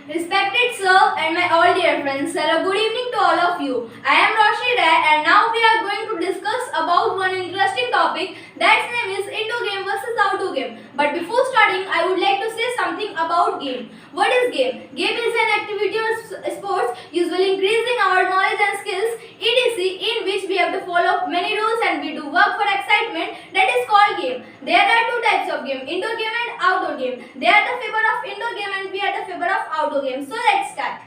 Respected sir and my all dear friends, hello, good evening to all of you. I am Roshni Rai and now we are going to discuss about one interesting topic that's name is indoor game versus outdoor game. But before starting, I would like to say something about game. What is game? Game is an activity or sports usually increasing our knowledge and skills, etc. in which we have to follow many rules and we do work for excitement. That is called game. There are two types of game, indoor game and outdoor game. They are the favor of indoor game and we are the favor of outdoor game. So let's start.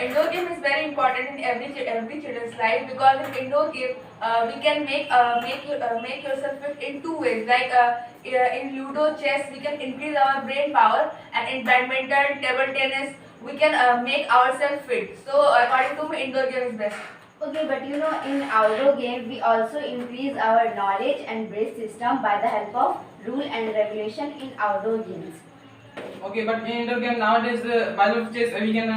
Indoor game is very important in every children's life because in indoor game we can make yourself fit in two ways. Like in Ludo, chess, we can increase our brain power, and in badminton, table tennis, we can make ourselves fit. So according to me, indoor game is best. Okay, but in outdoor game, we also increase our knowledge and brain system by the help of rule and regulation in outdoor games. Okay, but in indoor game nowadays, by the chess, we can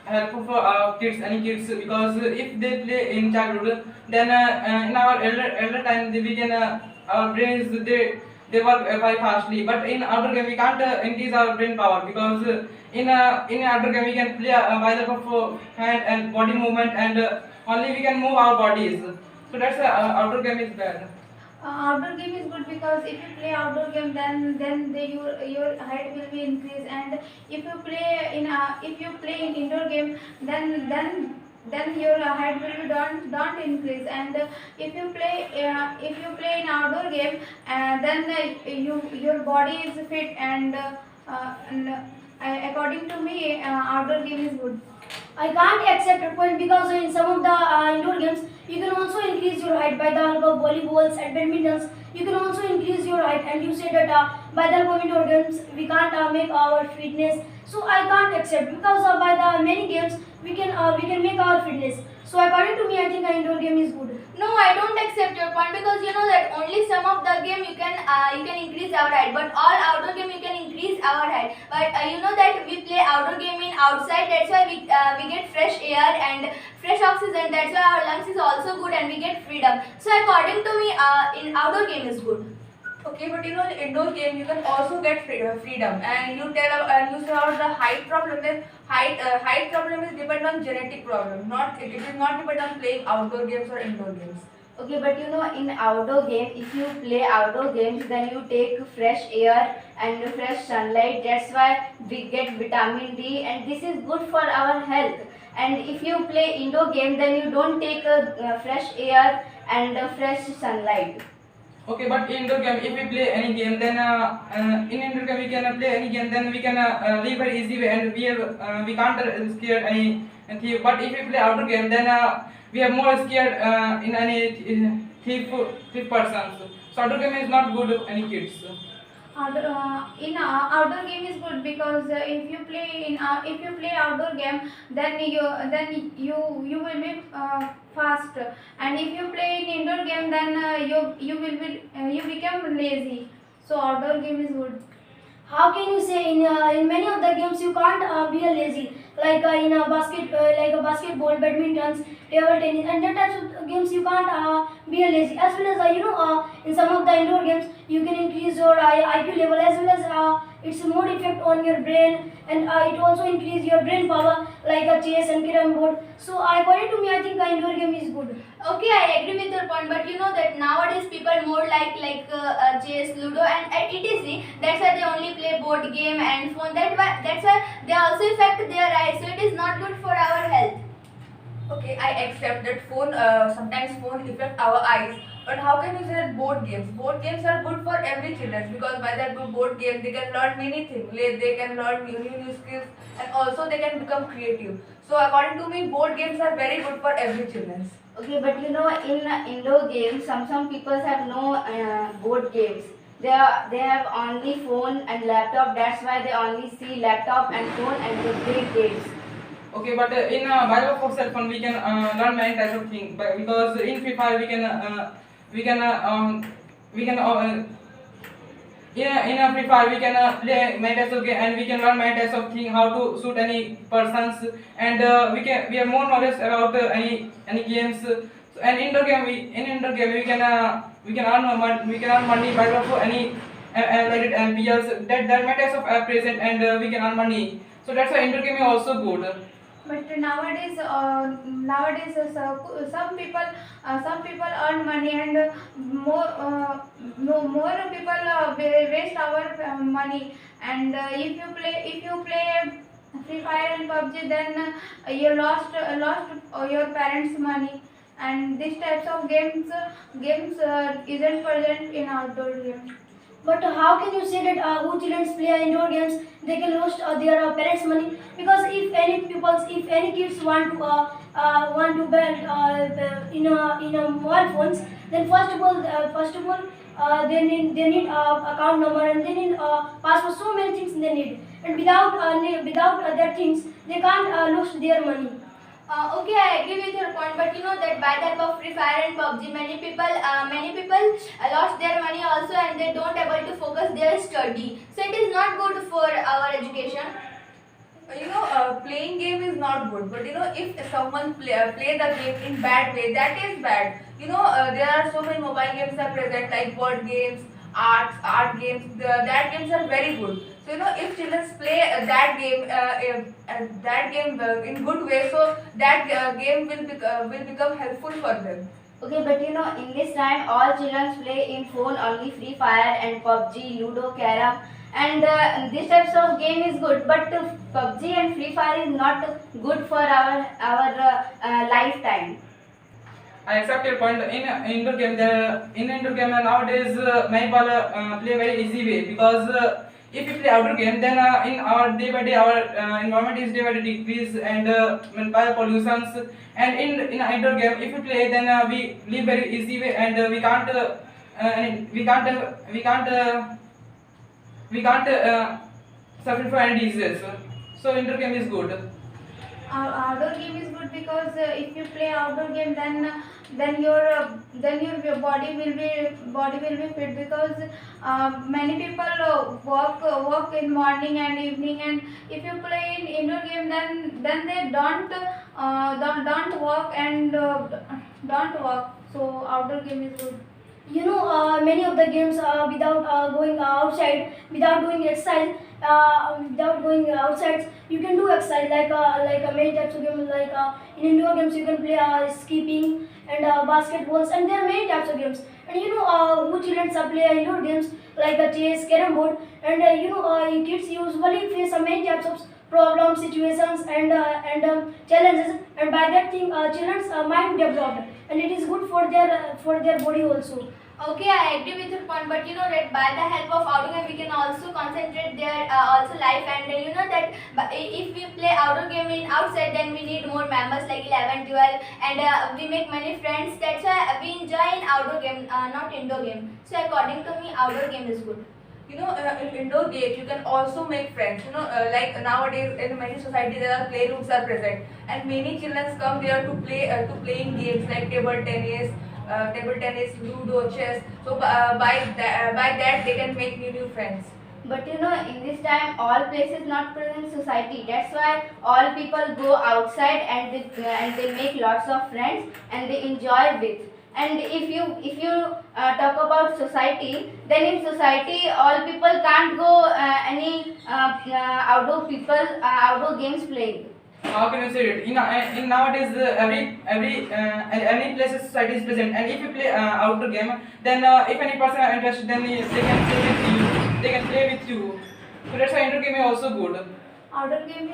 help for kids, any kids, because if they play in childhood, then in our elder time, we can our brains they work very fastly. But in outdoor game, we can't increase our brain power because in outdoor game we can play by the help of hand and body movement, and only we can move our bodies. So that's outdoor game is bad. Outdoor game is good because if you play outdoor game, then your height will be increased, and if you play in indoor game, then your height will be don't increase, and if you play in outdoor game, your body is fit, and according to me, outdoor game is good. I can't accept your point because in some of the indoor games you can also increase your height by the help of volleyballs and badmintons. You can also increase your height, and you say that by the help of indoor games we can't make our fitness. So I can't accept because by the many games we can make our fitness. So according to me, I think indoor game is good. No, I don't accept your point because you know that only some of the game you can increase our height, but all outdoor game you can increase our height. But you know that we play outdoor game in outside, that's why we get fresh air and fresh oxygen. That's why our lungs is also good and we get freedom. So according to me, in outdoor game is good. Okay, but in indoor game you can also get freedom, and you say about the height problem. Then height problem is depend on genetic problem. It is not depend on playing outdoor games or indoor games. Okay, but in outdoor game, if you play outdoor games, then you take fresh air and fresh sunlight. That's why we get vitamin D, and this is good for our health. And if you play indoor game, then you don't take fresh air and fresh sunlight. Okay, but in indoor game, if we play any game, then in indoor game we can play any game, then we can live very easy way, and we can't scared anything. But if we play outdoor game, then we are more scared in any thief persons. So outdoor game is not good any kids. Outdoor game is good because if you play outdoor game, then you will be fast, and if you play in indoor game, then you become lazy. So outdoor game is good. How can you say in many of the games you can't be a lazy, like in a basketball, badmintons, table tennis, and that types of games you can't be a lazy. As well as in some of the indoor games you can increase your IQ level, as well as it's more effect on your brain, and it also increase your brain power like a chess and carom board. So according to me, I think indoor game is good. Okay, I agree with your point, but you know that nowadays people more like chess, ludo, and etc. That's why they only play board game and phone. That's why they also affect their eyes. So it is not good for our health. Okay, I accept that sometimes phone affect our eyes. But how can you say that board games? Board games are good for every children because by that board game they can learn many things. They can learn new skills, and also they can become creative. So according to me, board games are very good for every children. Okay, but in indoor games, some people have no board games. They have only phone and laptop. That's why they only see laptop and phone and they play games. Okay, but in Bible for cell phone we can learn many types of things. Because in Free Fire in a Free Fire we can play many types of game, and we can learn many types of things, how to shoot any persons, and we have more knowledge about any games. So, and indoor game we can earn money by for like it MPLs, that many types of app present, and we can earn money. So that's why indoor gaming is also good. But nowadays some people earn money, and more people waste our money. And if you play Free Fire and PUBG, then you lost your parents' money. And these types of games isn't present in outdoor games. But how can you say that who children play indoor games, they can lose their parents' money? Because if any kids want to buy in a mobile phones, then first of all they need account number, and they need password. So many things they need, and without that things they can't lose their money. Okay, I agree with your point, but you know that by the help of Free Fire and PUBG, many people lost their money also, and they don't able to focus their study. So it is not good for our education. Playing game is not good, but if someone play the game in bad way, that is bad. There are so many mobile games are present, like board games, art games. That games are very good. So if children play that game in good way, so that game will become helpful for them. Okay, but in this time, all children play in phone only Free Fire and PUBG, Ludo, Carrom, and these types of game is good. But PUBG and Free Fire is not good for our lifetime. I accept your point. In indoor game nowadays, many people play very easy way, because if we play outdoor game, then in our day by day our environment is day by day decrease, and by pollutions. And in indoor game, if we play, then we live very easy way, and we can't suffer from any diseases. So indoor game is good. Outdoor game is good because if you play outdoor game, then your body will be fit, because many people work in morning and evening, and if you play in indoor game, then they don't work and don't work. So outdoor game is good. Many of the games without going outside, without going outside, you can do exercise like many types of games. Like in indoor games, you can play skipping and basketballs, and there are many types of games. And who children play indoor games like chess, carom board, and kids usually face many types of problems, situations, and challenges, and by that thing, children's mind developed, and it is good for their body also. Okay, I agree with your point, but you know that by the help of outdoor game we can also concentrate their also life, and you know that if we play outdoor game in outside, then we need more members like 11, 12, and we make many friends. That's why we enjoy in outdoor game, not indoor game. So according to me, outdoor game is good. In indoor games you can also make friends. Like nowadays in many society there are playrooms are present, and many children come there to playing games like table tennis, ludo, chess. So by that they can make new friends. But in this time, all places not present in society. That's why all people go outside, and they make lots of friends, and they enjoy with. And if you talk about society, then in society all people can't go any outdoor games playing. How can you say it? In nowadays, any places society is present, and if you play outdoor game, then if any person are interested, then they can play with you. They can play with you. So that's why indoor game is also good. Outdoor game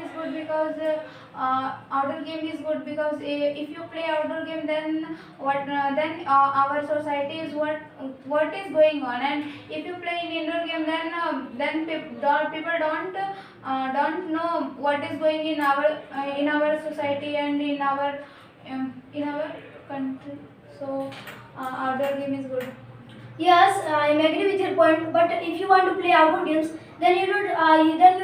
is good because if you play outdoor game, then our society is what is going on. And if you play in indoor game, then people don't know what is going in our society and in our country. So outdoor game is good. Yes, I agree with your point. But if you want to play outdoor games, then you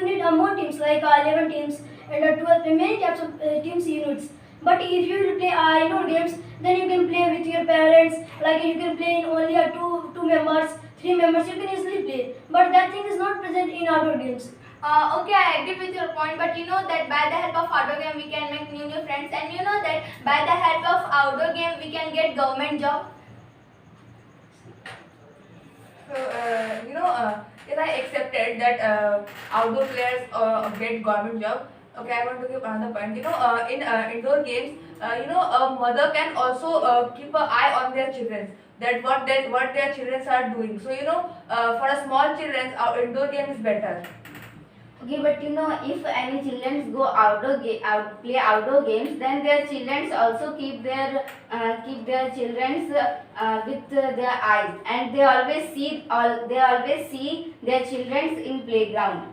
need more teams like 11 teams and 12 many types of teams units. But if you will play indoor games, then you can play with your parents. Like you can play in only two members, 3 members. You can easily play. But that thing is not present in outdoor games. Okay, I agree with your point, but you know that by the help of outdoor game we can make new friends, and you know that by the help of outdoor game we can get government job. So, if I accepted that outdoor players get government job, okay, I want to give another point. In indoor games, a mother can also keep an eye on their children. That what their children are doing. So, for a small children, our indoor game is better. Okay, but if any children go play outdoor games, then their children also keep their children with their eyes, and they always see their children in playground.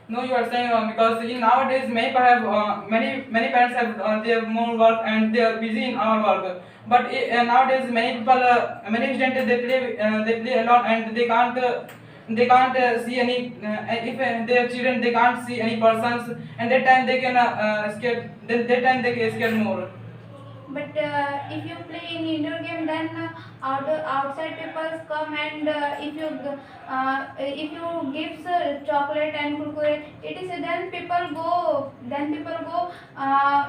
No, you are saying because in nowadays many parents have they have more work and they are busy in our work. But nowadays many people many students they play a lot and they can't see any if their children they can't see any persons and that time they can scared that time they get scared more. But if you play in indoor game, then outside people come, and if you gives chocolate and kurkure, it is then people go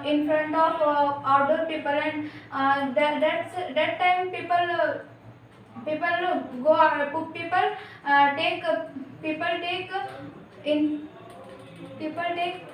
in front of outdoor people, and that time people go people take in people take